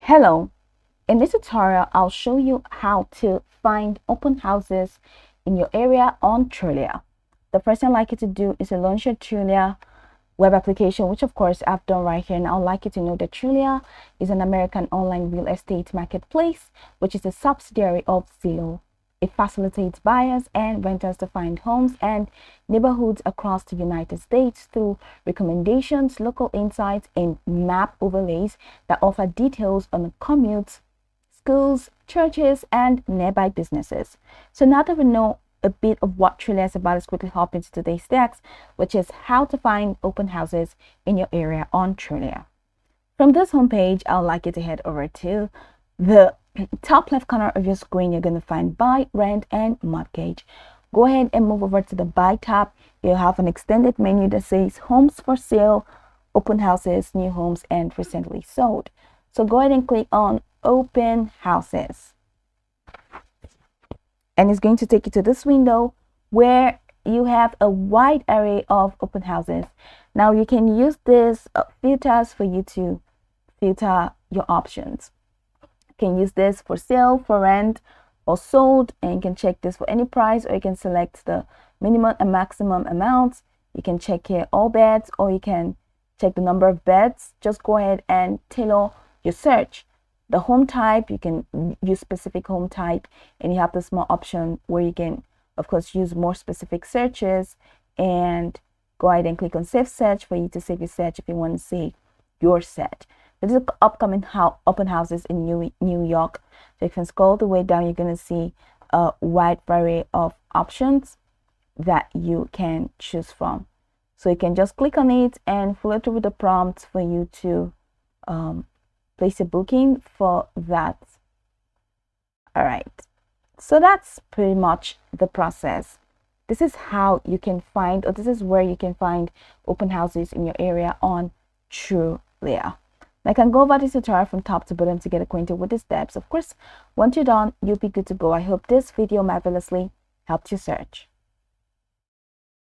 Hello, in this tutorial, I'll show you how to find open houses in your area on Trulia. The first thing I'd like you to do is to launch your Trulia web application, which of course I've done right here. And I'd like you to know that Trulia is an American online real estate marketplace, which is a subsidiary of Zillow. It facilitates buyers and renters to find homes and neighborhoods across the United States through recommendations, local insights, and map overlays that offer details on commutes, schools, churches, and nearby businesses. So now that we know a bit of what Trulia is about, let's quickly hop into today's text, which is how to find open houses in your area on Trulia. From this homepage, I would like you to head over to the top left corner of your screen. You're going to find buy, rent, and mortgage. Go ahead and move over to the buy tab. You'll have an extended menu that says homes for sale, open houses, new homes, and recently sold. So go ahead and click on open houses. And it's going to take you to this window where you have a wide array of open houses. Now you can use this filters for you to filter your options. You can use this for sale, for rent, or sold, and you can check this for any price, or you can select the minimum and maximum amounts. You can check here all beds, or you can check the number of beds. Just go ahead and tailor your search. The home type, you can use specific home type, and you have the small option where you can, of course, use more specific searches, and go ahead and click on save search for you to save your search if you want to save your search. This is upcoming open houses in New York. So you can scroll the way down, you're going to see a wide array of options that you can choose from. So you can just click on it and follow through with the prompts for you to place a booking for that. All right, so that's pretty much the process. This is how you can find, or this is where you can find open houses in your area on Trulia. I can go over this tutorial from top to bottom to get acquainted with the steps. Of course, once you're done, you'll be good to go. I hope this video marvelously helped you search.